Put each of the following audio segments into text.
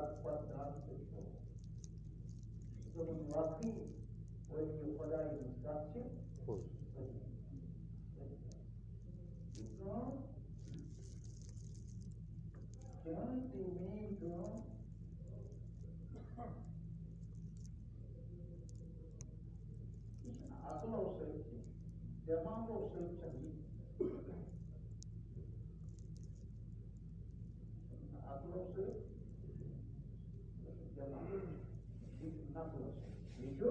Dapat itu. Sebelum waktu wajib pada instansi itu jangan tinggi itu asal usul zaman usul cari asal usul zaman nasıl itu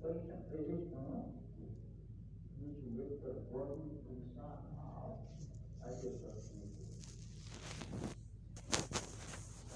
question is which make the body insan as a person.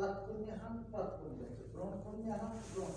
pat punya drone punya drone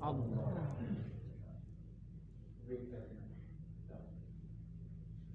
Allah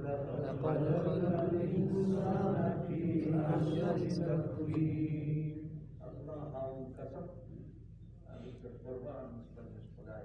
لقد خلقنا الإنسان في أحسن تقويم الله أعلم كسب القرآن مستقبل خدای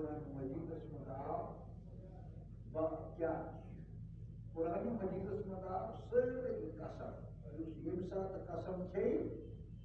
Quran Majid sementara baca Quran Majid sementara sering kasar harus imsa kasam cai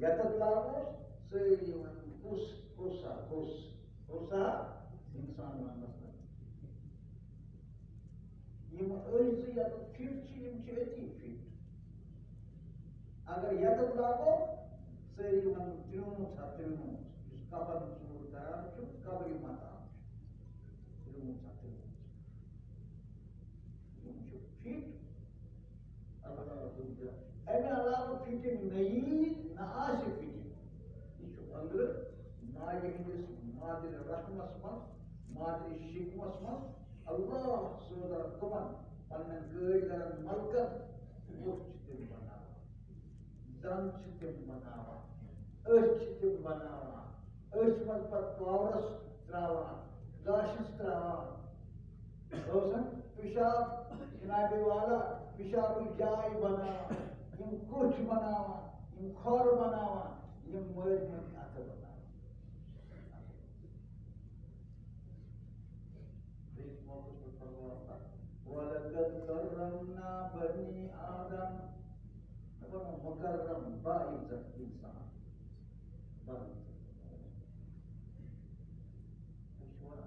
yatat lamos seiman usa insan manasna yim öylesi yatat firçi yim çeti fit agar yatat lamo seiman tirunu çatirunu kapan sumurda çok kabri mata tirunu çatirunu yim çok fit Allah Eme Allah'ın fitin neyi, naasi fitin. İşte onları nailiniz, madri rahmasman, madri şikmasman, Allah sığdar kuman, pannen göylerin malkan, ruh çitim banawa, dan çitim banawa, çitim banawa, malpat pavras trawa, gaşis trawa. Dosan, pişab, Janabi wala, pişab-ı jai banawa. Yung kuch banawa, yung khor banawa, yung murid mein atha banawa. This focus will follow up. وَلَقَدْ كَرَّمْنَا بَنِي آدَمَ Apa nama mukarram ba'izzat insan. Ba'izzat. Ishwara,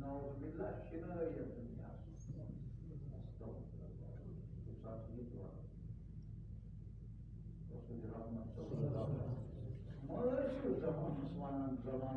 Nauzubillah, şinaya dünya. Malaysia zaman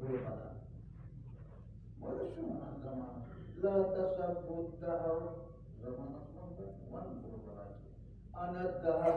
berbeda. Malaysia zaman la tasabbut dahar zaman wan berbeda. Anak dahar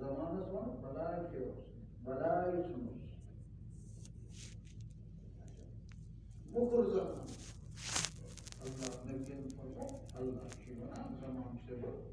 zaman balai keos balai sunus. Bukur zaman Allah Nabi'nin farkı Allah şibana zaman sebep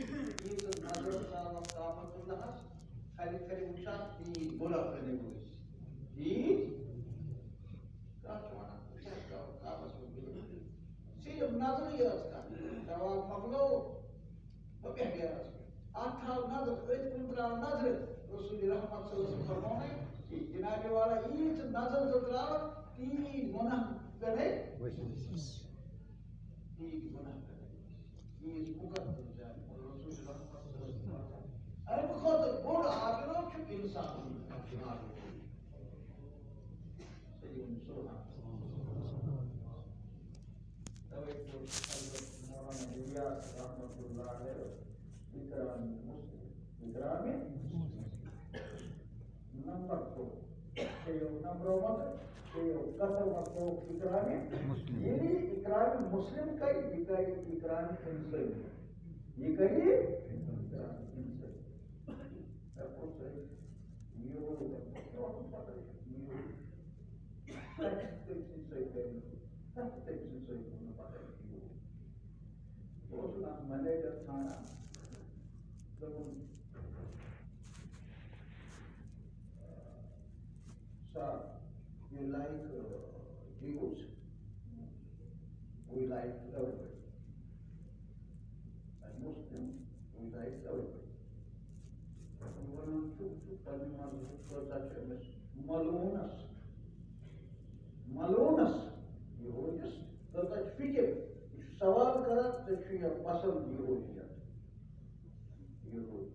Itu nazar sama kafatullah kali-kali ucap di bola kali boleh. Di kawan ucap kau kawas begitu. Siapa nazar ya sekarang? Jawab maklo, apa dia? Athal nazar, kuntra nazar. Rasulullah Muhammad SAW Jinabi wala itu nazar setelah di mana kene? Di mana kene? Di bukan terjadi. أنا بخاطر بقول عاقلهم شو إنسان سيدنا سورة تويت مولانا إلياس رحمة الله عليه إكرام مسلم إكرام number 2 شيء number 1 شيء كسر مطلوب إكرام يعني إكرام مسلم كاي بكاي إكرام إنسان يكاي Those are Malaysia, Thana. Sir, you like Jews? We like everybody. And Muslim, we like everybody. We want to Malonus. Malonus. Yehudis. That fikir. Sawal karat da şu yapmasın Yehudiyat. Yehudiyat.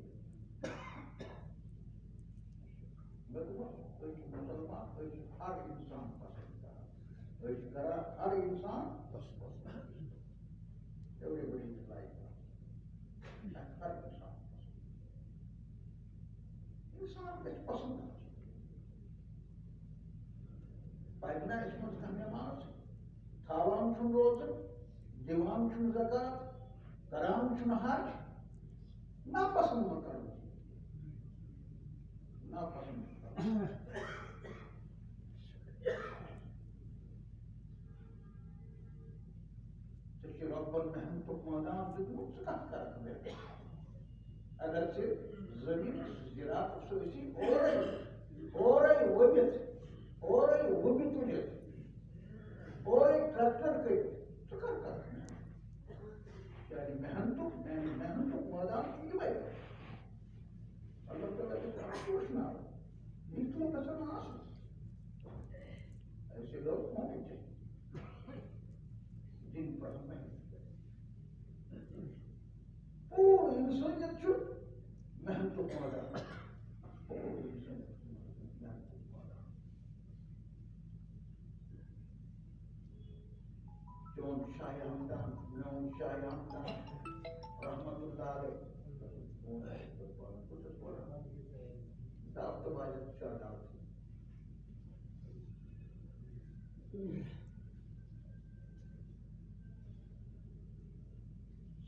Bakın, Müslüman, her insan pasında. Her insan pasında. Everybody is like that. Her insan pasında. İnsan hiç pasında. Baygına ismimiz tanıyamaz. Tavam için rozı, divan için zakat, karam için hac. Ne pasında bakalım? Ne pasında? Çünkü Rabb'ın tuhmadan tutmuş sıkıntı اگرچہ زمین زراعت سوسی اورے وبت تلت اورے tractor کڑت ژٕ کر یعنی محنتک مٲدان چھُ یِمے اللہ تعالیٰ چھُ اکھ وٕچھناوان یہِ چھُ گژھان آسُن ایسے لوگ ہونے چاہیے جن پر محنت پوٗرٕ اِنسٲنیت چھُ محنتُک مٲدان پوٗرٕ اِنسٲنیت چھُ محنتُک مٲدان چون شاہ ہمدان میون شاہ ہمدان رحمت اللہ علیہ دعوت واجد شاہ دعوت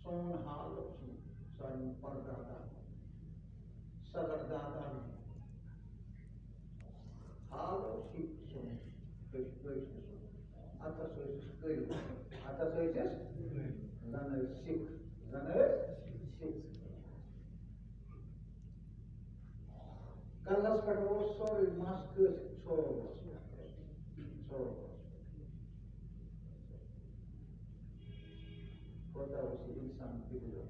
سون حال سانہِ پردادا صدردادا حال سون اتس کٔرِو اتس زن سکھ کلس پٮ۪ٹھ اوس سورُے مس کٲسِتھ ژھوٚرمُت کوتاہ اوس یہِ اِنسان بِگڑیو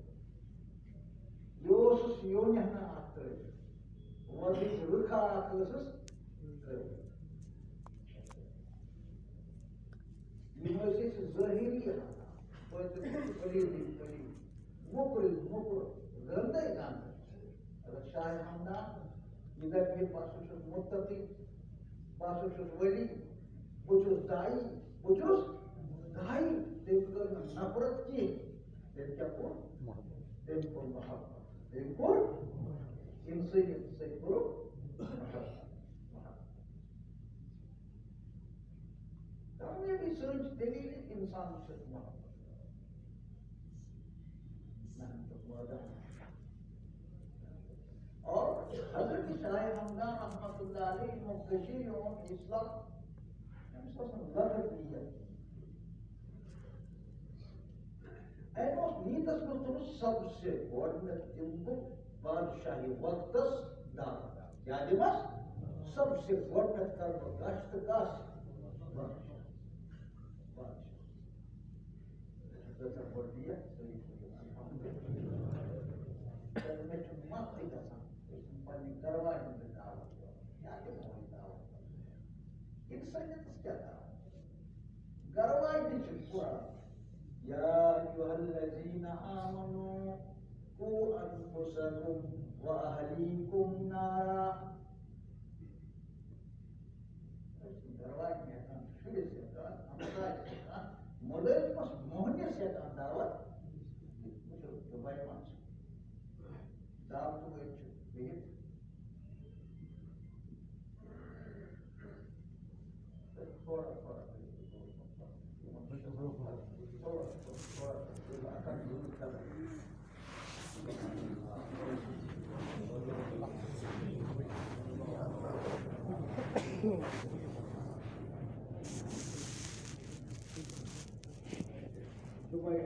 یہِ اوسُس یونہِ ہنا اکھ ترٲوِتھ وۄزٕج رٕکھا اکھ ٲسٕس ترٲوِتھ یِم ٲسۍ أسۍ ظٲہِری موٚکُر گنٛدے اگر شاہ ہمدان یہِ دپہِ بہٕ ہسا چھُس مُتقی بہٕ ہسا چھُس ؤلی بہٕ چھُس دایی تٔمۍ کٔر نہٕ نفرت کینٛہہ تٔمۍ کیٛاہ کوٚر تٔمۍ کوٚر محبت تٔمۍ کوٚر اِنسٲنیت سۭتۍ کوٚرُکھ کامیٲبی سٲنۍ چھِ دٔلیٖل اِنسانَس سۭتۍ محبت محنتُک مٲدان اور حضرت شاہ ہمدان رحمت اللہ علیہ یِمو کٔشیٖرِ اوٚن اِسلام أمِس ٲس نہٕ لۄکٕٹ نیت أمۍ اوس نیٖتس منٛز تھوٚمُت سب سے گۄڈٕنیتھ دِمہٕ بہٕ بادشاہی وقتس دعوت کیٛاہ دِمس سب سے گۄڈٕنیتھ کرٕ بہٕ گشت کس مےٚ چھُ مَسلٕے گژھان پننہِ گرواجہِ ہٕنٛز دعوت کیٛاہ دِمو أسۍ دعوت اِنسٲنیتس کیٛاہ دعوت گرواجنہِ چھِ قرآن یا ایُّہَا الَّذِیٖنَ آمَنُوا قُوا أَنفُسَکُم وَأَہْلِیکُم نارا گرواجنہِ ہٮ۪کان شُرِس ہٮ۪کان ہمسایَس ہٮ۪کان مُلٲزمَس موہنِس ہٮ۪کان دعوت وٕچھو دُبے منٛز دعوتہٕ وٲلۍ چھِ بِہِتھ تھوڑا دبئی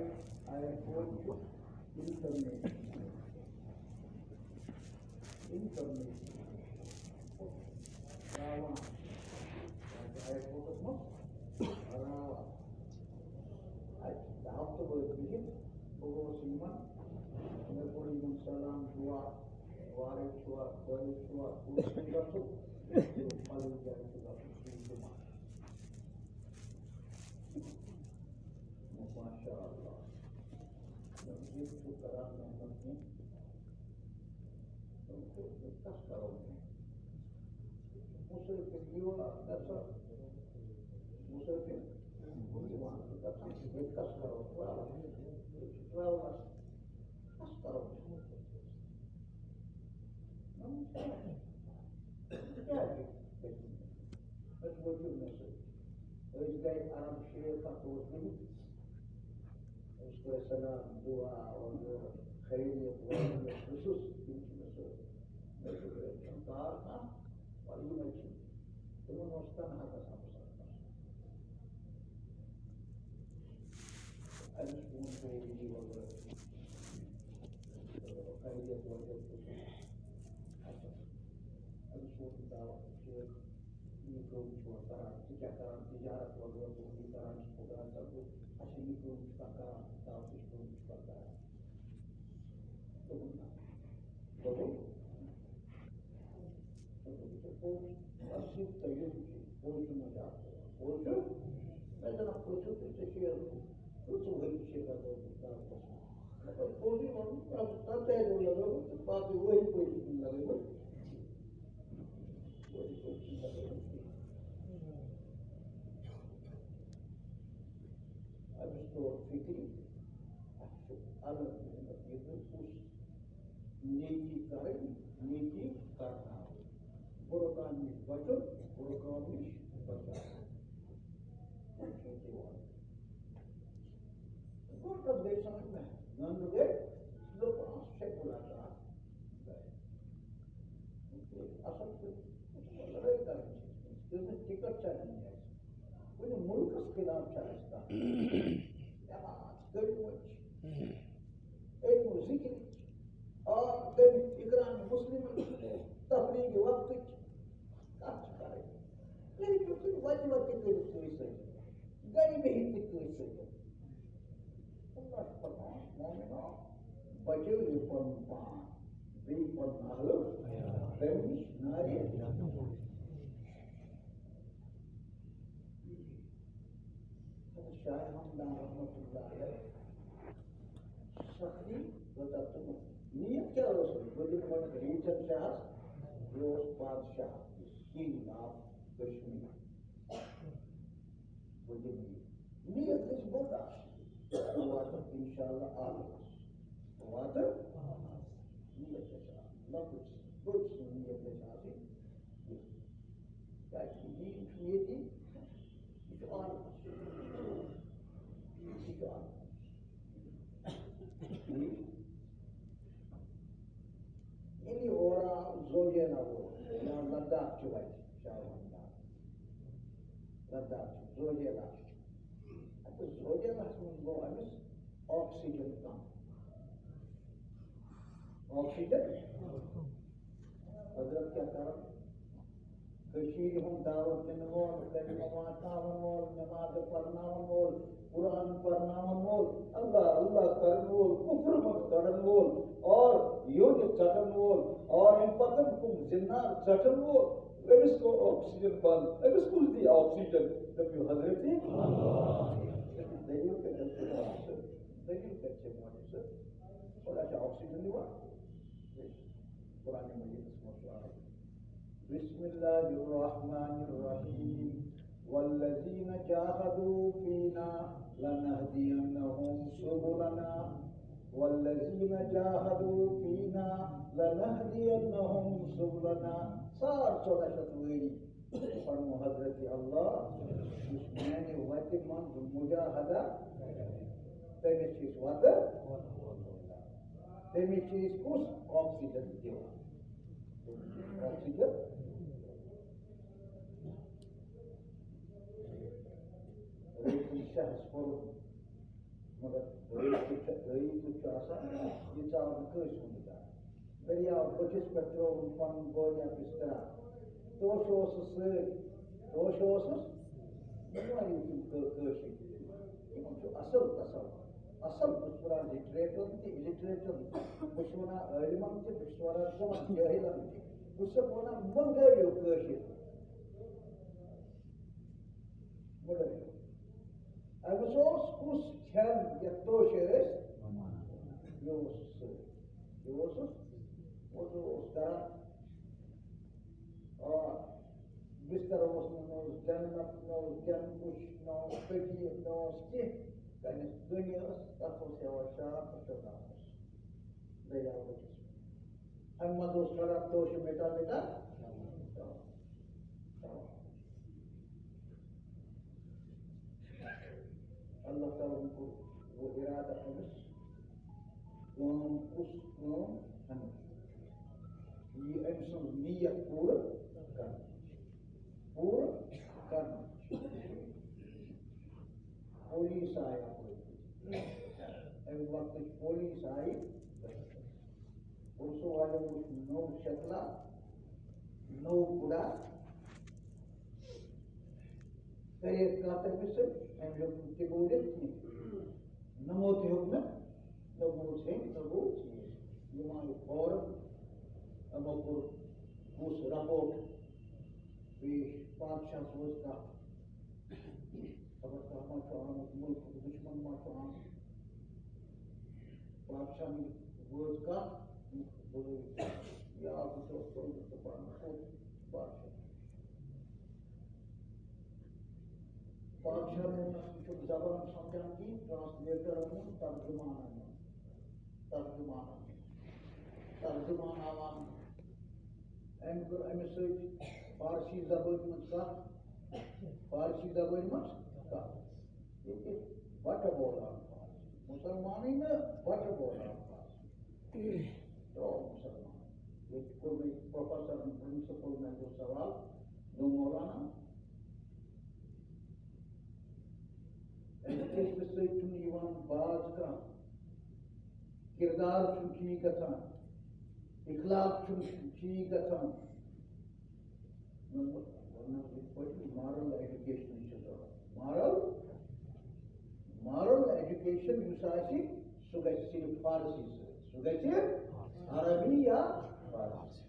مگر کچھ آسان یہ چاول کٲنٛسہِ ہُنٛد دار دٔریاو بٔٹھِس پٮ۪ٹھ ترٛووُن پنُن بوجا بسترا توشہٕ اوسُس سۭتۍ توشہٕ اوسُس واریاہ تِم کٲشِرۍ یِمن چھُ اصل تصور اصل بہٕ چھُس وَنان لِٹریٹرن تہِ اِلِٹریٹرن بہٕ چھُس وَنان عٲلمن تہِ بہٕ چھُس وَنان تِمن جٲہلن تہِ بہٕ چھُسکھ وَنان مٔنگٲیِو کٲشِر مٔنگٲیِو أمِس اوس کُس کھٮ۪ن یَتھ توشہٕ ٲسۍ یہِ اوس سۭتۍ یہِ اوسُس وضوٗ اوس کران بستر اوس نہٕ نہ اوس جنت نہ اوس جنکُش نہ اوس تٔکیہِ نہ اوس کینٛہہ کَنٮ۪س کٔنۍ ٲس تَتھ اوس یِوان شاپ تہٕ شۄنٛگان اوس دٔریاو بٔٹھِس اَمہِ منٛز اوس کڑان توشہٕ مِٹا مِٹا اللہ تعالیٰ ہن کوٚر وہ اِرادٕ أمِس کٲم کُس کٲم اَمیُک یہِ أمۍ سٕنٛز نیت پوٗرٕ کرنٕچ پولیس آیہِ اَپٲرۍ اَمہِ وقتٕچ پولیس آیہِ پُلسو والیو وٕچھ نوٚو شکلا نوٚو بُڑا کٔرِکھ کَتھ أمِس سۭتۍ أمۍ ہیوٚک نہٕ تہِ بوٗزِتھ کینٛہہ نَمو تہِ ہیوٚک نہٕ نہ بوٗز أمۍ نہ بوٗز یِم آیہِ فورن یِمو کوٚر کُس رپورٹ پیش بادشاہس وٲژ کَتھ خبر کانٛہہ ما چھُ آمُت مُلکُک دُشمن ما چھُ آمُت بادشاہن وٲژ کَتھ بُزرگ یا بہٕ چھُس کوٚرمُت تہٕ پَنُن کوٚر بادشاہ بادشاہن ووٚننَس یہِ چھُنہٕ زبان سَمجان کِہیٖنۍ ٹرٛانسلیٹرن ووٚن ترجُمانن ووٚن ترجُماناوان أمۍ کٔر أمِس سۭتۍ فارسی زبٲنۍ منٛز کَتھ ییٚتہِ بَٹہٕ بولان فارسی مُسلمانٕے نہٕ بَٹہٕ بولان فارسی تو مُسلمان ییٚتہِ کوٚر مےٚ پروفیسرن پرنسپل مےٚ کوٚر سوال دوٚپ مولانا أمۍ کٔژمِس سۭتۍ چھُنہٕ یِوان باز کانٛہہ کِردار چھُنہٕ ٹھیٖک گژھان اِخلاق چھُنہٕ ٹھیٖک گژھان یِتھ پٲٹھۍ مارل ایجوکیشن چھِ ضروٗرت مارل ایجوکیشن یُس آسہِ سُہ گژھِ صرف فارسی سۭتۍ سُہ گژھِ عربی یا فارسی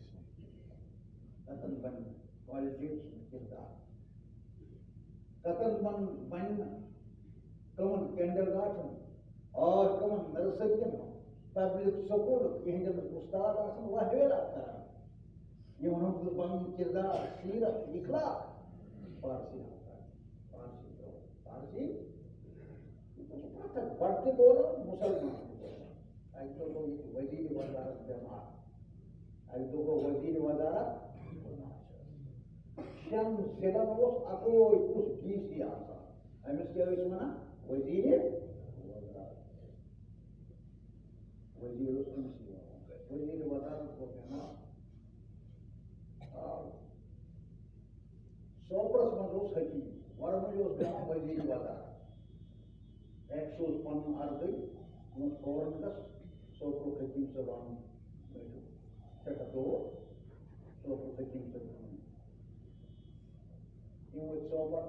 تَتٮ۪ن بَنہِ کالجیٹ سُنٛد کِردار تَتٮ۪ن بَنہِ کٕمن کینڈل گارڈن اور کٕمن نرسرین پبلک سکوٗلُک یِہنٛدٮ۪ن اُستاد آسان وہویرا کران یِمن ہُنٛد پَنُن کِردار سیٖرت اِخلاق فارسی بَٹہٕ تہِ بولان مُسلمان تہِ بولان اَکہِ دۄہ گوٚو ییٚتہِ وزیٖرِ وزارت بٮ۪مار اَکہِ دۄہ گوٚو وزیٖرِ وزارت شٮ۪ن ضِلعن اوس اَکوے کُس ڈی سی آسان أمِس کیٛاہ ٲسۍ وَنان وزیٖرِ وزارت وزیٖر اوس أمِسٕے وَنان وزیٖرِ وزارت گوٚو بٮ۪مار سوپرس منٛز اوس حکیٖم ورمُلہِ اوس بیٚہوان وزیٖرِ وزارت اَکہِ سُہ اوس پَنُن اردٕے اوس گورمنٹس سوپرُک حکیٖم صٲب وَنُن مےٚ چھُ سٮ۪ٹھاہ دود سوپرُک حکیٖم صٲب وَنُن یِم ؤتھۍ سوپر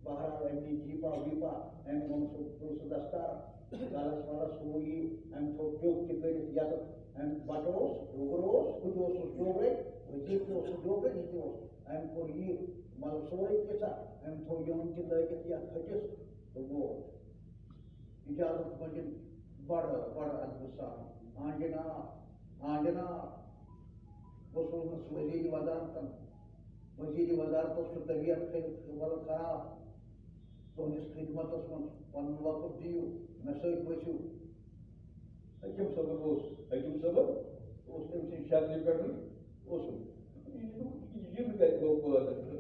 بہرحال أمۍ نی جیٖپا ویٖپا أمۍ اوٚن سُہ تُل سُہ دستار گلس ولس ہُہ یہِ أمۍ تھوٚو ٹیوٚک تہِ کٔرِتھ یَتہٕ أمۍ بَٹہٕ اوس ڈوگرٕ اوس ہُہ تہِ اوسُس ڈوگرے وزیٖر تہِ اوسُس ڈوگرے یہِ تہِ اوس أمۍ کوٚر یہِ مطلب سورُے کیٚنژھا أمۍ تھوٚو یِم تہِ لٲگِتھ یَتھ ۂٹِس تہٕ ووت اِجازت مٔنٛگِن بڑٕ ادبہٕ سان جِناب بہٕ سوزنَس وزیٖرِ وزارتن وزیٖرِ وزارتس چھُ طبیعت خراب تُہنٛدِس خدمتس منٛز پنُن وقت دِیِو مےٚ سۭتۍ ؤسِو حکیٖم صٲبن اوس تٔمۍ سٕنٛدِ شکلہِ پٮ۪ٹھٕے اوسُم یِم کَتہِ گوٚو پٲدٕ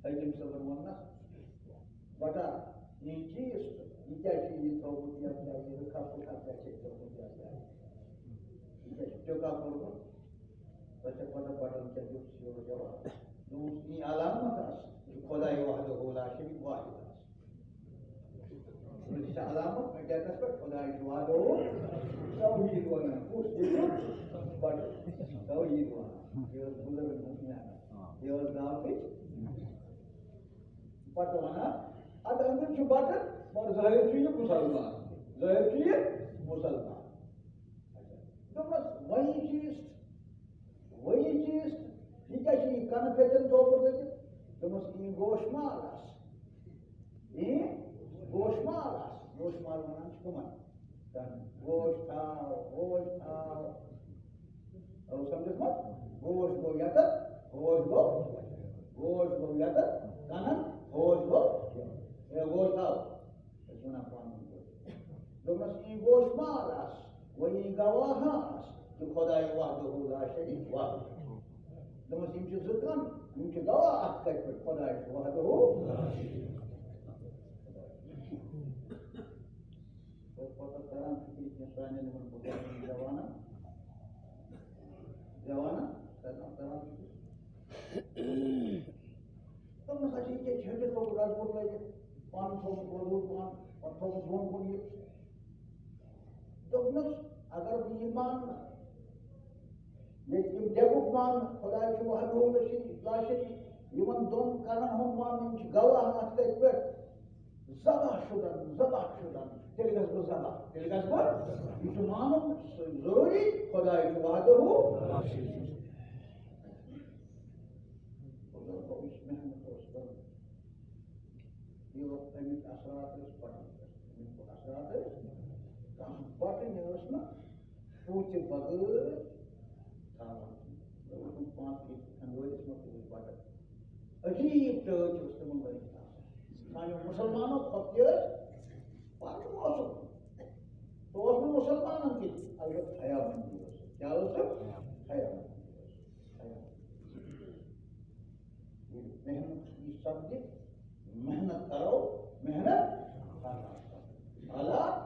حکیٖم صٲبن ووٚننَس بٹا یہِ چیٖز یہِ کیٛاہ چھُ یہِ تھوٚومُت یَتھ جایہِ یہِ رٕکھا پُکھا کیٛاہ چھُ تھوٚومُت یَتھ جایہِ یہِ کیٛاہ چھُ ٹِکا کوٚرمُت تۄہہِ چھےٚ پتہ بٹن کیٛاہ دیُت یورٕ جواب دوٚپُس یہِ علامت آسہِ یہِ چھُ خۄداے وحدہُ لا شریٖک واحد آسہِ Bisa alamat media tersebut pada itu ada tauhid wana kus itu pada tauhid wana dia bulan dunia dia gapi pada mana ada yang cubatan baru zahir cuy Musalman Thomas why is dikasih karena pattern topor saja Thomas ini goshmalas goshmal mana cuman dan gosh tahu harus sampai semua gosh go yakat kanan gosh tahu itu nama Thomas ini goshmalas وإن جواهاس الخداع وحده لا شريك له لما يمشي ذكرًا يمشي جواه أكثر الخداع وحده لا شريك له وقت الكلام في الإنسان من بطن جوانا كلام تم خشية شهادة فوق راجبور ليه پان فوق بولو پان فوق bone بوليه Dognus agar iman yekim debuk man Khuday subhanahu la shari iman don kanan hon man inch gawah atka ekber zabah shudan teligas bu itu manum zaruri Khuday subhanahu la shari Allah ko ismehna tostar yo amit asrat Batin yosna puce bagus kawan itu pasti anggota semua itu badan ajib terus teman-teman kalau Musliman fakir pakai masuk terus Musliman nanti agak hayam jauh tu hayam mehnat di subjek mehnat karo mehnat ala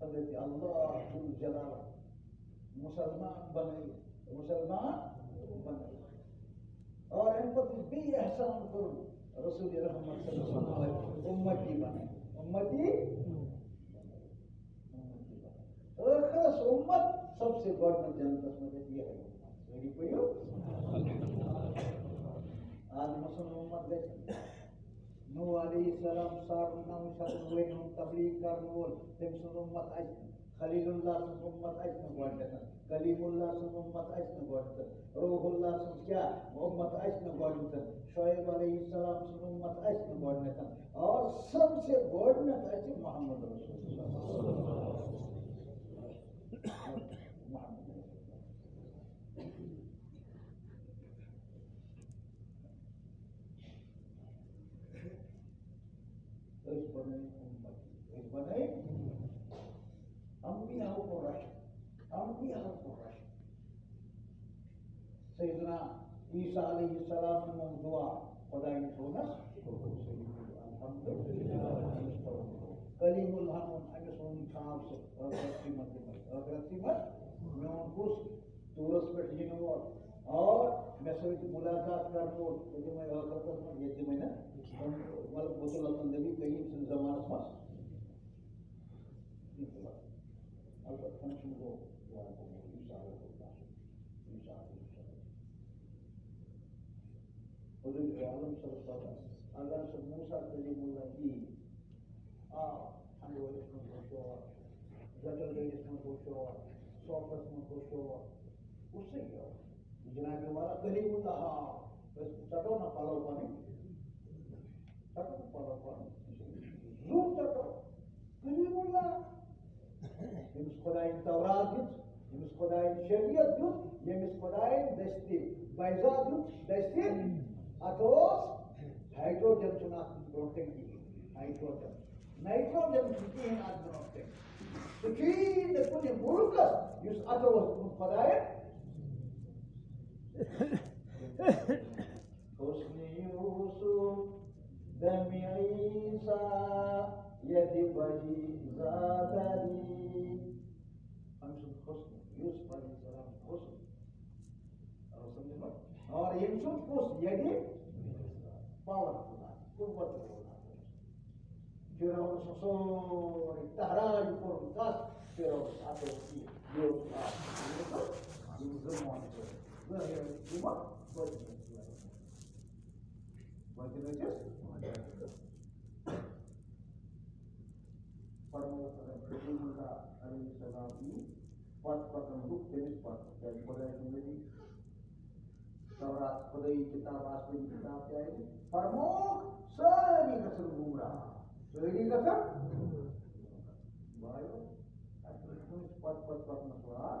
حضرت اللہ جل جلالہ مسلمان بنے اور ان پر بھی احسان کرو رسول رحمت صلی اللہ علیہ وسلم امتی بنے اور خاص امت سب سے بڑھ جنت میں یہ ہے میری کوئی آج مسلم امت دیکھ نو علیہ السلام صارنا مشاهدين تبلیغ کرنول تم سن امت اج خلیل اللہ سن امت اج نہ گوڑتا کلیم اللہ سن امت اج نہ گوڑتا روح اللہ سن کیا امت اج نہ گوڑتا شعیب علیہ السلام سن امت اج نہ گوڑتا اور سب سے گوڑنا اج محمد رسول اللہ بنے انبیاء کو رشد سیدنا عیسیٰ علیہ السلام نے دعا خدا نے سونس الحمدللہ کلیم اللہ نے سون چھاپ سے اور قیمت میں ان کو دورس پہ جنو اور میں سوچ ملاقات کرنو کہ میں آخرت میں یہ میں نا ملک بطل النبی کریم صلی اللہ علیہ وسلم البته خودشون رو وارد کنید عیسی علیه السلام حضور عالم صلی الله علیه و اگر سب موسی کلیم الله همه واسه کوشو جاتو دیگه کوشو صحبت کوشو وسیو جناب والا کلیم الله بس چټونه پالو باندې زور چټو کلیم الله Yemiz Khudayin Tevrat yut, yemiz Khudayin Şeriyat yut, yemiz Khudayin desti Bayzat yut, desti Atos hydrogen tuna protein ki hydrogen nitrogen ki hin ad protein Suci de kuni mulkas yus atawas khudaya husni Yusuf dami Isa yadi bayi zadari hamsun husni Yusuf alaihi salam husni اور يمشون قوس يدي باور قوة فرعون سصور التهراج four القاس فرعون عطوا فيه يوم يوم ظاهر الجمعة فرمونا عليه السلام فاتفق الروح تنسبة كالبلاء Taurat khudai kitab asli kitab kya hai farmok sari kasar gumrah sari kasar bayo asli pat nasrar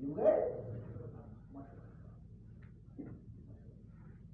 you get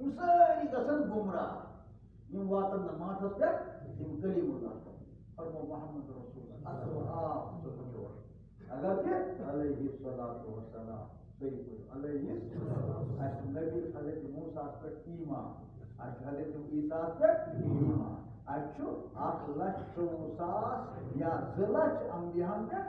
Usai kasar gumrah, yang watan nama tasbih, yang kalimullah, Farman Muhammad Rasulullah, agar dia, alaihi salatu wassalam, sayyidul alaihi salatu, as Nabi Hazrat Musa aspect iman, as Hazrat Isa aspect iman, acu akhlak susas, ya zelach ambihan dia.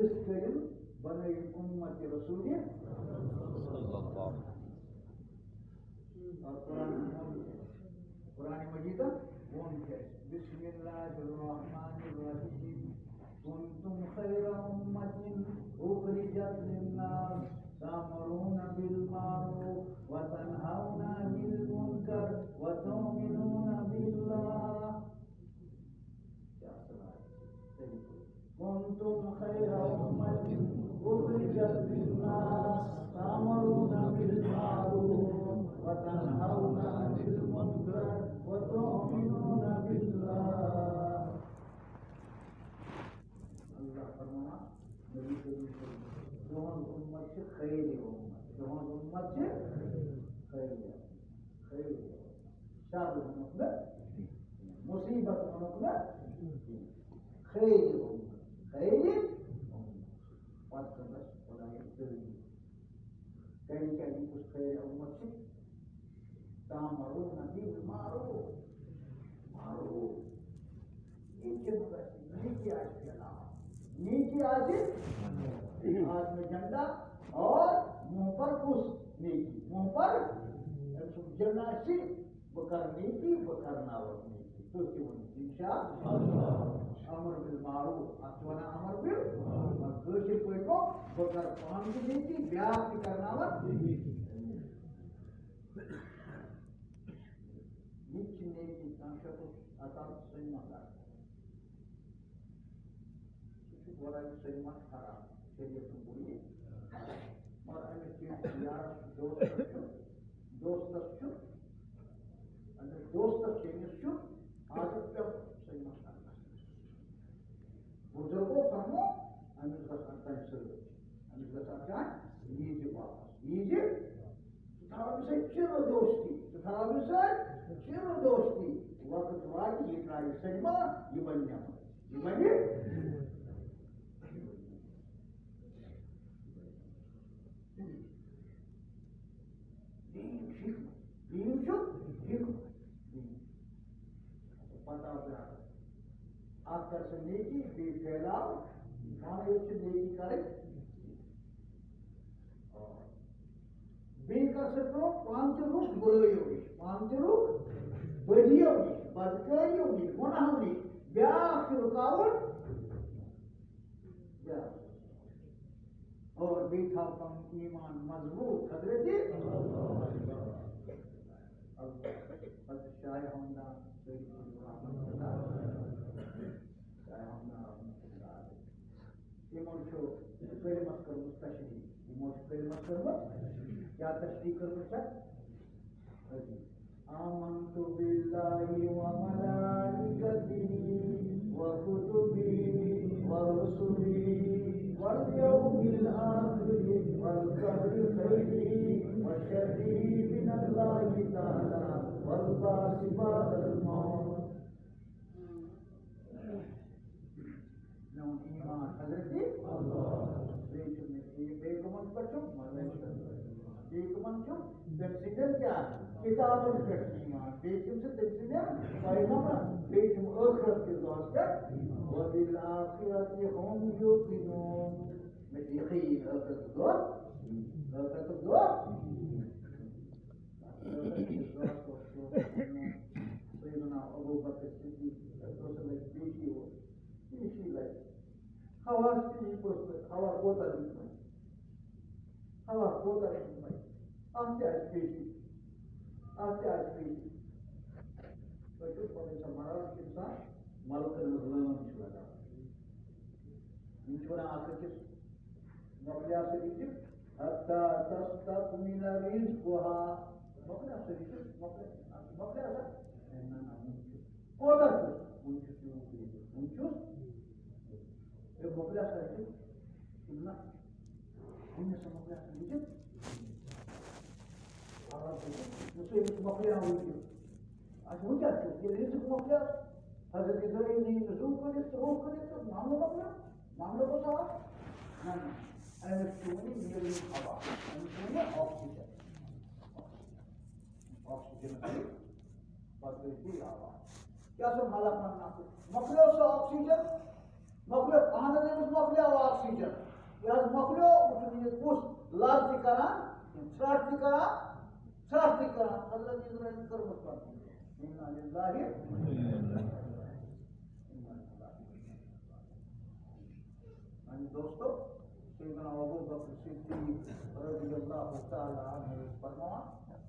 اس کریم بنائی امت رسول اور قرآن مجید وون ہے بسم اللہ الرحمن الرحیم کنتم خیر امت اخرجت للناس تأمرون بالمعروف وتنهون عن المنکر وتؤمنون بالله. کنتم خیر امت اخرجت للناس تأمرون بالمعروف وتنهون عن المنکر وتؤمنون بالله. اللہ فرمانا نبی کریم جہاں امت سے خیر امت جہاں امت سے خیر شاد مطلب مصیبت مطلب خیر امت پانچ بس خدا کہیں کہیں کچھ خیر امت سے تأمرون بالمعروف نیکی آج کے علاوہ نیکی آج میں جھنڈا اور منہ پر کس نیکی منہ پر جھنڈا سی بکر نیکی بکر ناوت نیکی تو کیوں انشاء امر بالمعروف اچوانا امر بالمعروف کوشش کوئی کو بکر پان کی نیکی بیاہ کی کرناوت نیکی نیکی کانشا کو اتار سنما دار بولا سنما حرام شریعت بولی اور اگر چیز یار دوست اگر دوست چیز عادت پہ سنما کرنا بزرگوں فرمو امیر بسان امیر بسان جان یہ واپس یہ تھابی سے چر دوستی وقت واقعی یہ کاری سنما یہ بنیا آپ کر سے نیکی بے پھیلاؤ مانے سے نیکی کرے بے کر سے کرو پانچ روح بڑھائی ہوگی پانچ روح بڑھی ہوگی بدکاری ہوگی گناہ ہوگی بیاہ کی رکاوٹ اور بیٹھا پن ایمان مضبوط حضرت شاہ حمدہ ایمونشو کلمت کرو تشریح ایمونشو کلمت کرو کیا تشریح کرو چاہ آمنت باللہ وملائکتہ وکتبہ ورسلہ واليوم الآخر والقدر خيره وشره من الله تعالى والبعث بعد الموت. نعم ایمان حضرت بیگمن پر چپ بیگمن چپ تفسیر کیا کتاب پر ایمان بیگم سے تفسیر پیغمبر بیگم آخرت کے ذات پر وبالآخرة هم يوقنون متيقين آخرت الدور سيدنا أبو بكر الصديق رسول بيشي لك خواص خواص قوتا بيشي خواص قوتا بيشي أحتاج بيشي فشوف قد مرات الإنسان ملك الظلام شولا من شولا آخر كس مقلع سريجب حتى تستكمل رزقها مقلع سريجب مقلع هذا قدر منشوس يبقى مقلع سريجب كلنا هم يسمى مقلع سريجب مسلم مقلع سريجب عشان وجه تشوف الرزق مقلع حضرت ابراہیم نے نزول کو لے تو معاملہ بنا معاملہ بتا نہ چونی میری ہوا چونی آکسیجن بدلتی ہوا کیا سب مالا پڑنا مکلو سے آکسیجن مۄکلیو اہن حظ أمِس مۄکلیو آکسیجن یہِ حظ مۄکلیو وٕچھُن یہِ کُس لب تہِ کران ژھرٛٹھ تہِ کران ژھرٛٹھ تہِ کران حضرت اِبراہیٖم کٔرمٕژ پتہٕ اِنّا لِلّٰهِ دوستو سیدنا ابو بکر صدیق رضی اللہ تعالی عنہ فرماوان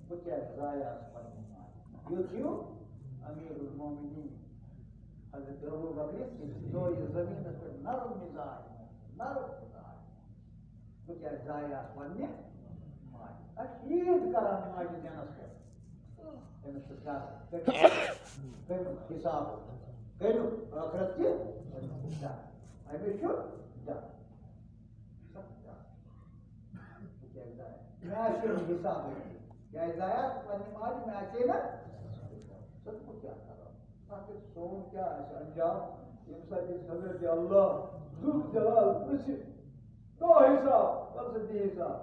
بہٕ کیٛازِ ضایع پنٕنہِ ماجہِ یُتھ ہیوٗ امیر المومنین حضرت ابو بکر گوٚو یہِ زٔمیٖنس پٮ۪ٹھ نرم مِزاج بہٕ کیٛازِ ضایع پنٕنہِ ماجہِ اَسہِ چھِ عیٖد کران ماجہِ دِنس پٮ۪ٹھ أمِس چھُ گرٕ کٔمیُک حِساب کٔمیُک ٲخرت تہِ أمِس چھُ ڈر مےٚ آسہِ نہٕ حِسابٕے کیٛازِ ضایع پنٕنہِ ماجہِ مےٚ آسے نہٕ بہٕ کیٛاہ کرو اَتھ سون کیٛاہ آسہِ انجام ییٚمہِ ساتہٕ أسۍ حضرت اللہ ذُل جلال پرٛژھِ دۄہ حِساب وَل سا دِ حِساب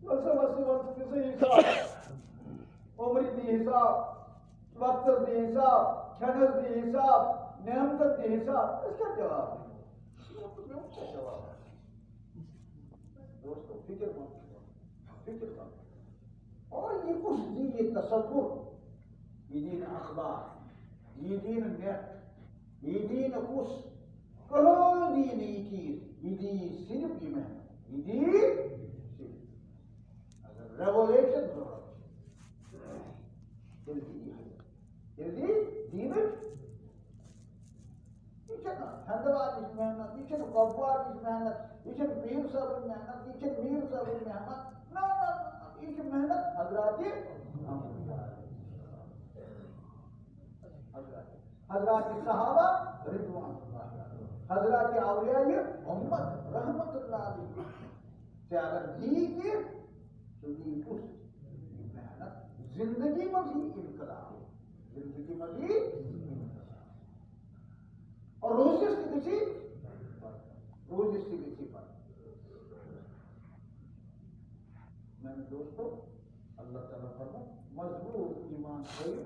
وَل سا دِسا حِساب عمرِ دِ حِساب وقتس دِ حِساب کھٮ۪نس دِ حِساب نعمتن دِ حِساب أسۍ کیٛاہ جواب دوستو فکر کر اور یہ کچھ دی یہ تصور یہ دین اخبار یہ دین نیٹ یہ دین کچھ کہاں دین یہ چیز یہ دین صرف یہ محنت یہ دین صرف اگر ریولیشن ضرورت دین یہ ہندوار محنت یہ کپوار محنت یہ میر صاحب محنت یہ میر صاحب محنت یہ محنت حضرات صحابہ رضوان اللہ حضرات اولیاء امت رحمت اللہ علیہ سے اگر دی کہ تو دی کچھ محنت زندگی مزید انقلاب زندگی مزید اور روزس کی کسی پر میں نے دوستو اللہ تعالیٰ فرما مضبوط ایمان ہوئی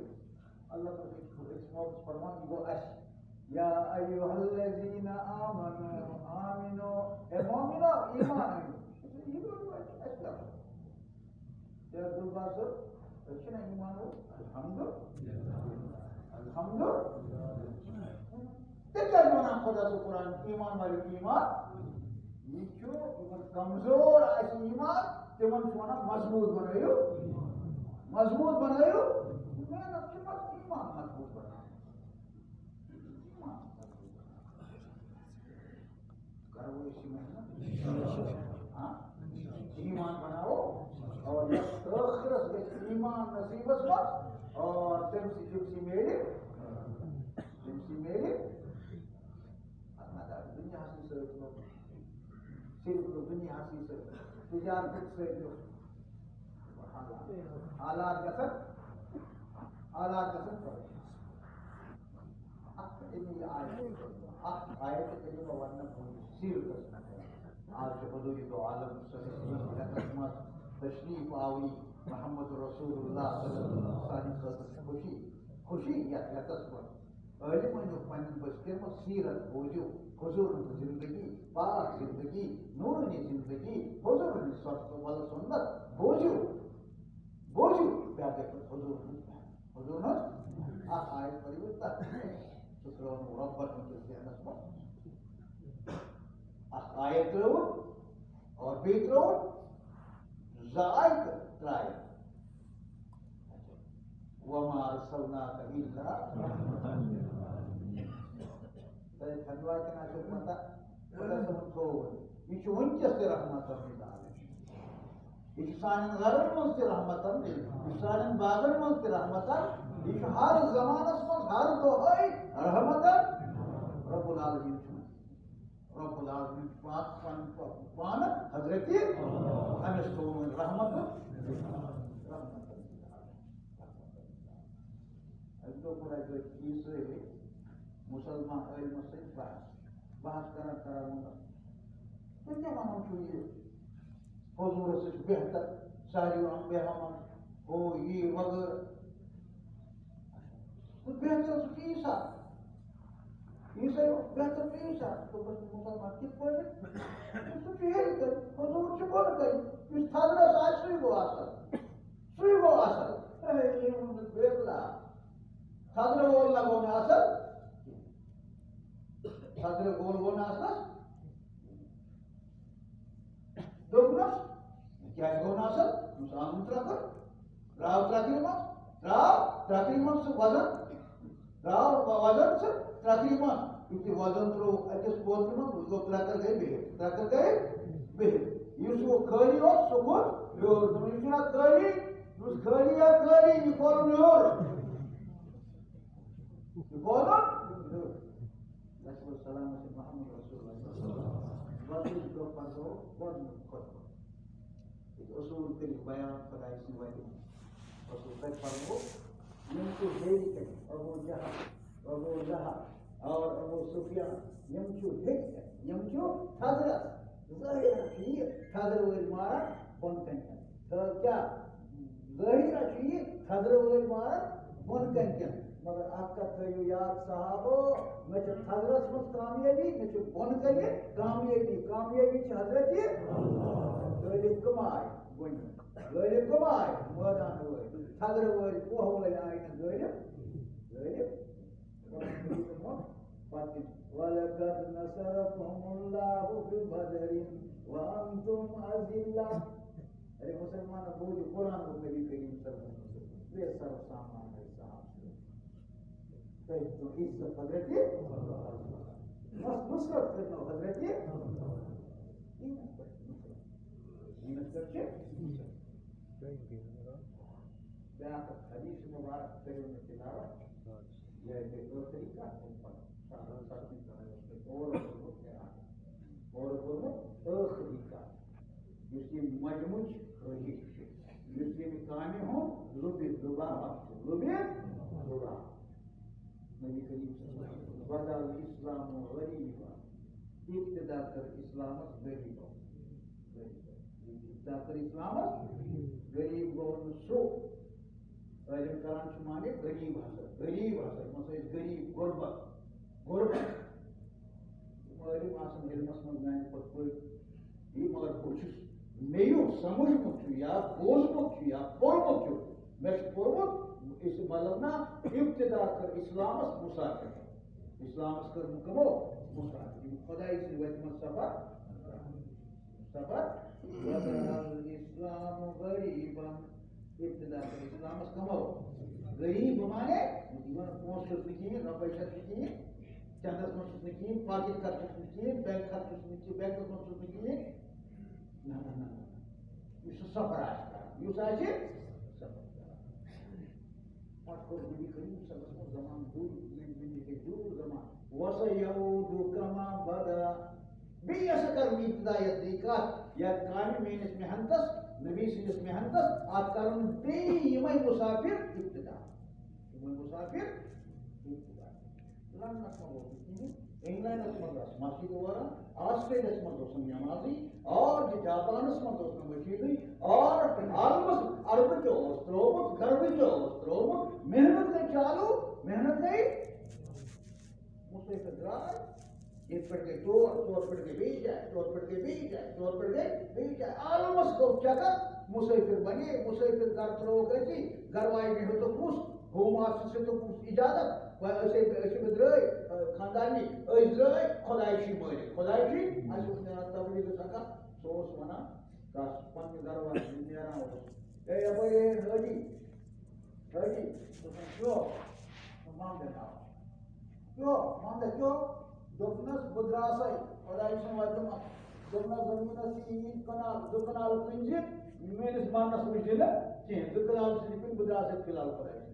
اللہ تعالیٰ اس موقع فرمان گو اش یا ایوہ الذین آمنو اے مومنو ایمان ہے یا دوبار سر اچھنا ایمان ہو الحمدللہ تیکر مانا خدا سو قرآن ایمان والی ایمان یہ چھو کمزور آئیسی ایمان تمن چھونا مضبوط بنائیو محنت کی مت ایمان مضبوط بناؤ کرو اسی محنت ایمان بناؤ اور آخرت کے ایمان نصیبت مت اور جمسی میرے دنیا حاصل صرف دنیا حاصل صرف تجارت سے جو حالات گسن آیت کریمہ ورنہ سیر آج حضور دو عالم تشریف آوی محمد رسول اللہ صلی اللہ علیہ وسلم خوشی یا تصور علم جو پنن بچے میں سیرت بوجھو حضور زندگی پاک زندگی نورانی زندگی حضور وال سنت بوجھو پیارے حضور آیت پڑھی شکرون مربت میں ذہنس میں آیت ترون اور بی ترون زائد ترائے وما ارسلناک الا رحمتا للعالمین کھنڈوا کے نا شکر متا خدا سمجھ کو یہ چھو ونکس تے رحمتا للعالمین یہ سانن گھرن من تے رحمتا یہ سانن باغن من تے رحمتا یہ ہر زمانس من ہر دہائی رحمتا رب العالمین پان حضرت انستون رحمت دو پورا جو چیز ہے مسلمان علم سے بحث کرا ہوں تو کیا مانو چاہیے حضور سے بہتر ساری انبیاء ہو یہ وغیرہ تو بہتر عیسیٰ سے بہتر نہیں سا تو بس مسلمان کت پڑے تو یہ کر حضور سے بول گئی اس حضرت آج سوئی گو اصل یہ ان بیگلا حضرت بول لگو نا اصل حضرت بول نا اصل دوگنس کیا گو نا اصل مسلمان ترکر راو تقریباً سے وزن راو وزن سے تقریباً کیونکہ وزن ترو اکس بوتل میں اس کو ترکر گئے بہت یہ سو کھالی ہو سو خود یور تم یہ کھالی اس کھالی یا کھالی یہ کون یور یہ کون یور رسول السلام محمد رسول اللہ وزن کو پڑھو وزن کو اصول کے بیان خدای سے وحی اصول تک پڑھو ان کو ہیری کریں ابو لہب اور ابو سفیان یمچو ہیک یمچو حضرت ظاہر چیئے حضر والمارا بن کنکن تو کیا ظاہر چیئے حضر والمارا بن کنکن مگر آپ کا تھیو یاد صحابو میں چھ حضرت مجھ کامیابی میں چھ بن کنکن کامیابی چھ حضرت غالب کمائے بنی غالب کمائے مادان ہوئے حضر ہوئے کوہ ہوئے آئین غالب وَلَقَدْ نَصَرَكُمُ اللَّهُ بِبَدْرٍ وَأَنْتُمْ أَذِلَّةٌ ارے مسلمان بوجھ قرآن کو نبی کریم صلی اللہ علیہ وسلم بے سر سامان ہے صاحب سے تو عزت حضرتی نصرت کرنا حضرتی محنت کرچے بیان حدیث مبارک کریم میں تلاوت یہ دو طریقہ اور طریقہ جس کی مجموع رہی جس کی کہانی ہو لبی دبا نبی کریم بدل الاسلام غریبا ابتدا کر اسلام غریبا ابتدا کر اسلام غریب گون سو علم کران چھ مانے غریب حضرت مثلا غریب غربت علم آسان علمس من میانہ پہ یہ مگر بہت میو سمجھمت یا بوزمت یا پورمت میں پورمت اس مطلب نا ابتدا کر اسلامس مسافر اسلامس کر مکمو مسافر خدای سے وجمت سفر الاسلام غریبا ابتدا کر اسلامس کمو غریب مانے پونس نکین رۄپے چھس نکین چندس من نکین پاکٹ خرچ نکین بینک خرچ نکین بینک من نکین نہ یہ سفر آج یہ سفر پتہ نبی کریم صلی اللہ علیہ وسلم زمان دور زمان وسيعود كما بدا بیس کر ابتدایت دیکھات یا کامی مینس محنتس نبی سنس محنتس آت کرن بی یمائی مسافر ابتدا لندنس من انگلینڈس من مسجد ورا آسٹریلس من دوسن نمازی اور جاپانس من دوسن مشیدی اور عالمس عرب جو ترومت غرب جو ترومت محنت گئی چالو محنت گئی مسافر درائے ایک پڑھ کے چور پڑھ کے بیچ جائے چور پڑھ کے بیچ جائے عالمس کو چکر مسافر بنے مسافر گھر ترو گئی گھر وائی میں ہو تو پوچھ ہوم آفس سے تو پوچھ اجازت ایسے بدرائے خاندانی درائے خدایشی مارے خدایشی اس نے تبلیغ سکا سوس ونا کاش پن گھر والی نیرا ہو اے ابے حاجی کیوں مان دینا کیوں دوپنس بدراسائی خدایشی وجم دوپنس زمینس این کنال دو کنال کنجی میرس مانس مجھے چین دو کنال سے کن بدراسائی کلال خدایشی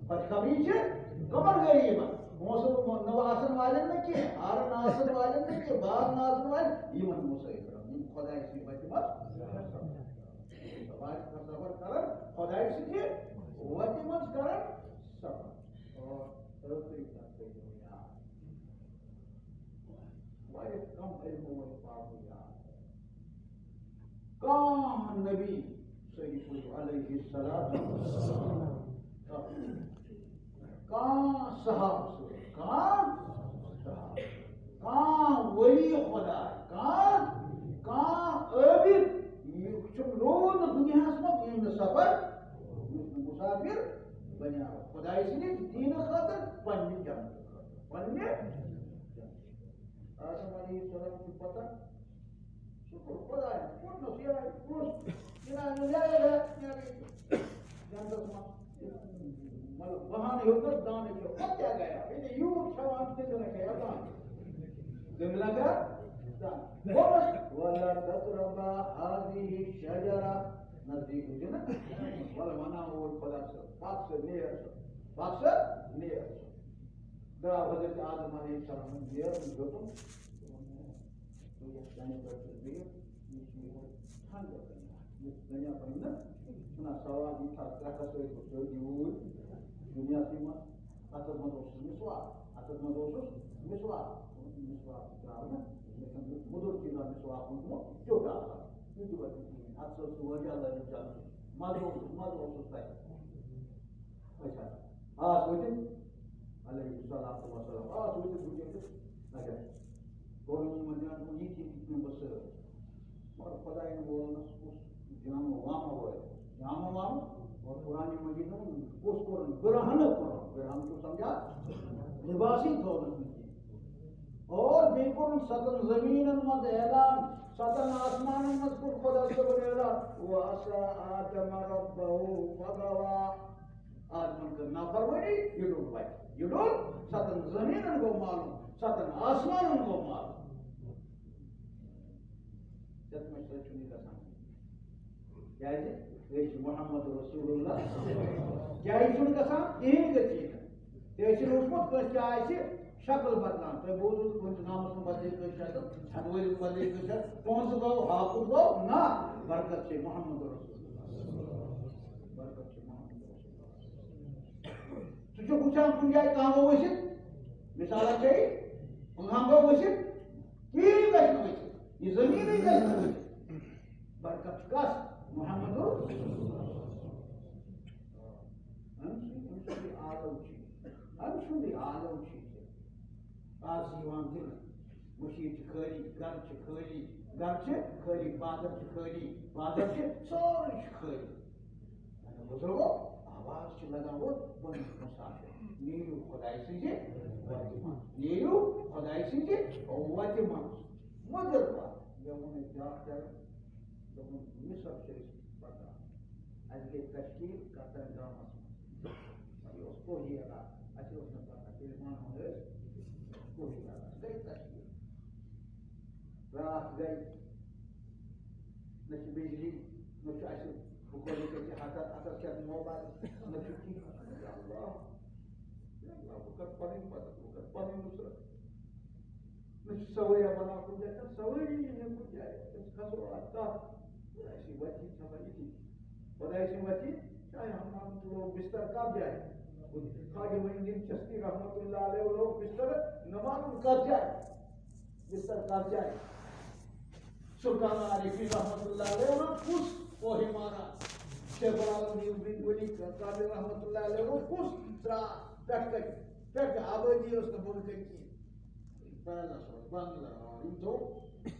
خوشخبری کمن غریب موسم نواسن والن نہ کہ ہر ناسن والن نہ کہ باغ ناسن والن یمن مسافر خدا سی وتہ مت سفر کرن خدا سی وتہ مت کرن سفر اور ٲخری کتھ تھٲیزیو یاد واریاہ کم علم وٲلۍ پاکو یاد کانٛہہ نبی صحیح پٲٹھۍ علیہ الصلاۃ والسلام کانٛہہ صحابہ کانٛہہ ولی خدا کانٛہہ عابد یہِ روٗد نہٕ دُنیاہس منٛز ییٚمۍ نہٕ سفر یُس نہٕ مُسافر بنیٛاو خۄداے سٕنٛدِ دیٖنہٕ خٲطرٕ پننہِ جنتہٕ خٲطرٕ پننہِ آدم علیہ السلام چھُ پتہ سُہ کوٚر خۄدایَن کوٚرنَس یِہوٚے پوٚز جنتس منٛز مطلب بہانہٕ ہیوٚتنَس دانہٕ کھیوٚو پتہٕ کیٛاہ گٔیا ییٚلہِ یوٗت کھٮ۪وان تیٚلہِ کھٮ۪یا دانہٕ تٔمۍ لگا دوٚپُس وَلَا تَقْرَبَا هَٰذِهِ الشَّجَرَةَ نزدیٖک چھُ نا وَلہٕ وَنان اوس خۄدا صٲب پَکھ سا نیر درٛاو حضرت آدم علیہ السلام نیر ہیوٚتُن ژٕ یَتھ کَنہِ پٮ۪ٹھ ژٕ بِہِتھ یہِ چھُ یِہوٚے ٹھنٛڈٕ دُنیا یُس دُنیا بَنہِ نا چھُنا سوال یہِ تھاو ترٛکھَس سۭتۍ بہٕ سۭتی اوٗرۍ دُنیاہسٕے منٛز اَتھَس منٛز اوسُس مسواک مسواک درٛاو نا مُدُر چیٖزا مسواک اوٚنمُت تیُتھ آسان یُتھ وَتہِ کِہیٖنۍ اَتھ ٲس وجہ لٲگِتھ چَلنٕچ مَزٕ اوسُس تَتہِ اچھا آس ؤتھِتھ علیہ الصلاۃ وسلام آس ؤتھِتھ وٕچھِتھ اچھا کوٚرُن یِمن دِوان یہِ تہِ دیُت بہٕ سۭتۍ مگر خۄدایَن وولنَس کُس جامہٕ وامہٕ وٲلۍ جامہٕ وامہٕ اور قرآنِ مجیٖد کُس کوٚرُن برہنہٕ کوٚرُن برہن چھُ سمجھا لِباسٕے تھوٚونَس نہٕ کینٛہہ اور بیٚیہِ کوٚرُن 7 زٔمیٖنَن منٛز اعلان 7 آسمانَن منٛز کوٚر خۄدا صٲبَن اعلان وَعَصَىٰ آدَمَ رَبَّهُ فَغَوَىٰ آدمَن کٔر نافرمٲنی یہِ ڈوٚل وَتہِ یہِ ڈوٚل 7 زٔمیٖنَن گوٚو معلوٗم 7 آسمانَن گوٚو معلوٗم ژےٚ مےٚ سۭتۍ چھُنہٕ یہِ گژھان کیٛازِ یہِ چھُ محمد رسول اللہ کیٛازِ چھُنہٕ گژھان کِہیٖنۍ گژھی نہٕ تُہۍ ٲسِو وٕچھمُت کٲنٛسہِ کیٛاہ آسہِ شکل بدلان تۄہہِ بوٗزوٕ کُنہِ نامَس منٛز بدلے کٲنٛسہِ شکل ہٮ۪نہٕ وٲلِس بدلے کٲنٛسہِ شکل پونٛسہٕ گوٚو ہاکُت گوٚو نہ برکت چھے محمد رسول برکت چھے محمد رسول ژٕ چھُکھ وٕچھان کُنہِ جایہِ کانٛہہ گوٚو ؤسِتھ مِثالا چھے کانٛہہ گوٚو ؤسِتھ کِہیٖنۍ گژھِ نہٕ ؤسِتھ یہِ زٔمیٖنٕے گژھِ نہٕ ؤسِتھ برکت چھُ کَس محمد رسول أمۍ سُنٛدٕے آلو چھِ أمۍ سُنٛدٕے آلو چھِ آز چھِ یِوان دِنہٕ مٔشیٖد چھِ خٲلی گرٕ چھِ خٲلی بازر چھِ خٲلی بازر چھِ سورُے چھُ خٲلی بُزرگو آواز چھِ لگان وۄنۍ بۄنہٕ مُسافِر نیٖرِو خۄداے سٕنٛزِ وَتہِ منٛز مٔدٕر کَتھ مےٚ ووٚن أسۍ بیٛاکھ ٹایِم دوٚپُن مِصر چھِ أسۍ پَکان اَسہِ گٔے تشکیٖل کَتَن گامَس منٛز یہِ اوس کوہی علاقہٕ اَسہِ اوس نہٕ پَتہ تیٚلہِ وَنہٕ ٲسۍ کوہی علاقہٕ گٔے تشکیٖل راتھ گٔے نہ چھِ بِجلی نہ چھُ اَسہِ بہٕ کوٚرُکھ أسۍ ہَتَس کھٮ۪تھ موبایل نہ چھُ کِہیٖنۍ اللہ بہٕ کَرٕ پَنٕنۍ مدد بہٕ کَرٕ پَنٕنۍ نُصرت نہ چھِ سوٲریا بَنان کُنہِ جایہِ سوٲری یی نہٕ کُنہِ جایہِ أسۍ کھسو اَتھ تَتھ خۄداے سٕنٛدۍ وَتہِ چھَپان یِتھی خۄداے سٕنٛدۍ وَتہِ چاہے ہم لوگ بِستر کَتھ جایہِ خواجہ معین الدین چشتی رحمتہ اللہ علیہ لوگ بِستر نہ معلوم کَتھ جایہِ بِستر کَتھ جایہِ سلطان عارفین رحمتہ اللہ علیہ ووٚنُن کُس کوہہِ مارا شیخ العالم ولی قادر رحمتہ اللہ علیہ ووٚن کُس ژاو پٮ۪ٹھٕ آبٲدی ٲس نہٕ بۄنہٕ کَنہِ کِہیٖنۍ پیلس اوس بنگلہٕ یِم تھوٚو یِم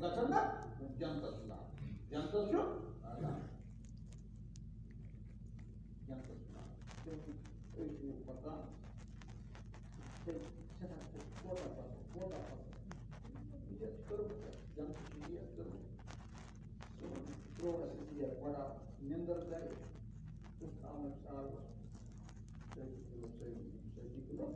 گژھن نہٕ جنتس لال جنتس چھُ جنتس لال أسۍ چھِ پَکان کوتاہ جنتس چھِ یہِ کٔرمٕژ ترٛوو اَسہِ یہِ بڑا نِندٕر گرِ تیُتھ آمٕژ سالس 30 کِلوٗ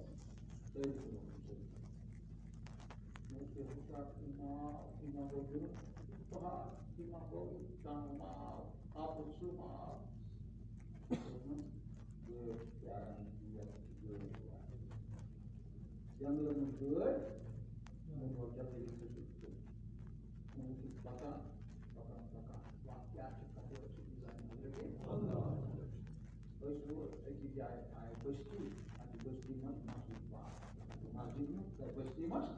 تیٖما گوٚو دیُن پہاڑ تیٖما گوٚو کم ماو آبُد سُہ ماو پیاران Yanlarımız gör, motor yapıyı tutuyor. Bakan. Gerçek kapıya çıkacağını bildirir. Özgür, ikinci ay başlıyor. Hani başlıyor masjid var. Masjid mi? Başlıyor mas.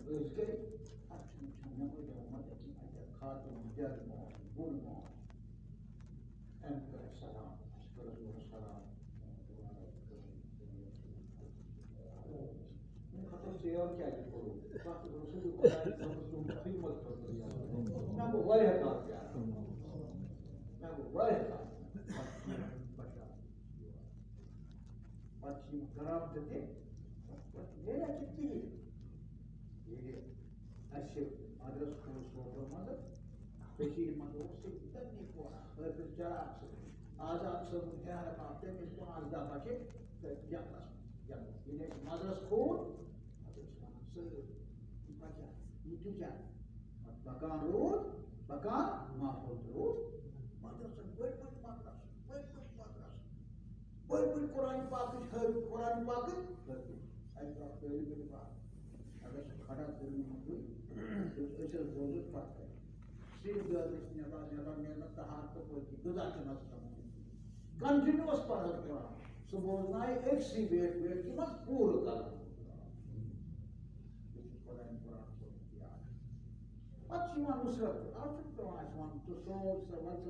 Özgür, açın çamya koyduğumuz için kartı gelme, bulma. Emre selam, aşkına selam. Katıl seyahat geldi kolu. Bakı Resulü Kur'an'ın kapısını kıymat kılıyor. Ne bu var ya kalk ya. Ne bu var ya kalk. Bakayım karam dedi. Nereye gitti? Yeri. Aşık adres konusu olmadı. Beşir madrası tednik var. Öyle carası. Azam sabun kâhâ kâhâ mislu azda bakıp yaklaşma. Yine madras kur. Itu bakan road, bakan mahfuz road, madrasah, buat madras, buat Quran Pak, Quran Pak, ayat dari berapa? Ada sekarang dari mana? Itu bozuk Pak. Sih dia nyata tahan tu boleh itu dah cuma sama. Continuous pada Quran. Sebenarnya exhibit cuma pur kalau. Açman Nusrat, artık da açman, tutsal, varsa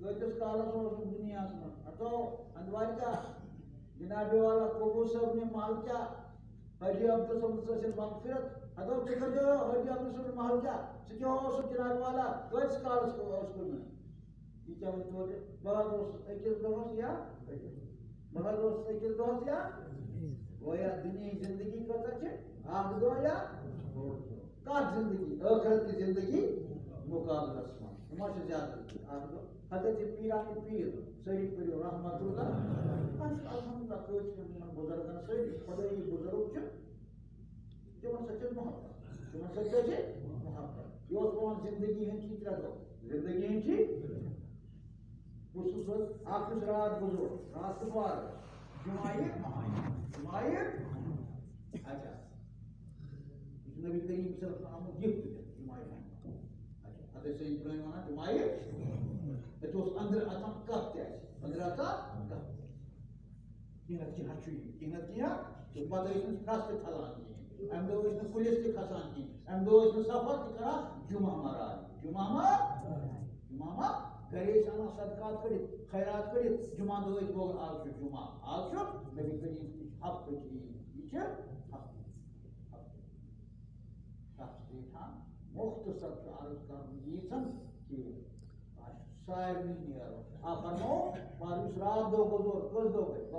Gördüğünüz kalan dünyasında. Hatta anvarca Cenab-ı Allah kabul sabne malca Hacı Abdülhamid Sas'ın mağfiret. Hatta çıkınca Hacı Abdülhamid malca. Sıkı olsun Cenab-ı Allah. Gördüğünüz kalan olsun. İçe unutmadı. Bana dost ikiz dost ya. Bana dost ikiz dost ya. O ya dünya zindagi kazaçı. Ahd o ya. Kaç zindagi. Akhirat ki zindagi mukabele asma. Umarım ziyade. Ahd o. Hazreti Pirani Pir, Sayyid Pir Rahmatullah, alhamdulillah koç memnun buzargan Sayyid, Khudai buzargçı, cuma saçın muhabbet, cuma saçın muhabbet. Yosman zindagi hençi tirado, zindagi hençi, husus akış rahat buzur, rahat var, cumayı, acha. Nabi Karim sallallahu aleyhi ve sellem gift cumayı. Acha, They say Ibrahim on it was under attack cut yes. Under attack cut. Ingat ki haçuyu. Ingat ki ya. Pada isne praste thalanki. Hem de o isne kuliste kasanki. Hem de o isne safar ki kara Cuma mara. Cuma gare sana sadaqat kırıp, hayrat kırıp, Cuma'da o isne bol alçı Cuma. Alçı, Nebi Karim hak peki. İçe hak. Şahsiyeten muhtasar ki arz karnı yiysen ki şair bilmiyor. Afano, Marus rahat do gozor, göz do gay. To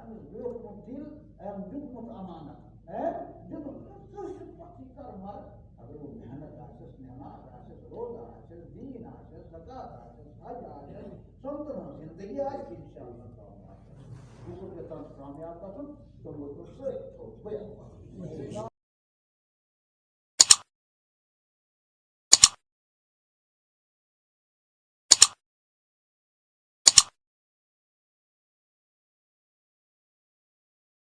أنا اليوم مدير أم جدمة أمانة جدمة كل شيء كرمال أقول مهنة أساس نعمة أساس روضة أساس دين أساس زكاة أساس حج أساس سنتنا زندگی آج کی انشاءاللہ تعالی. یہ سب کے تنظیم کامیاب کا تم تو وہ تو سے تو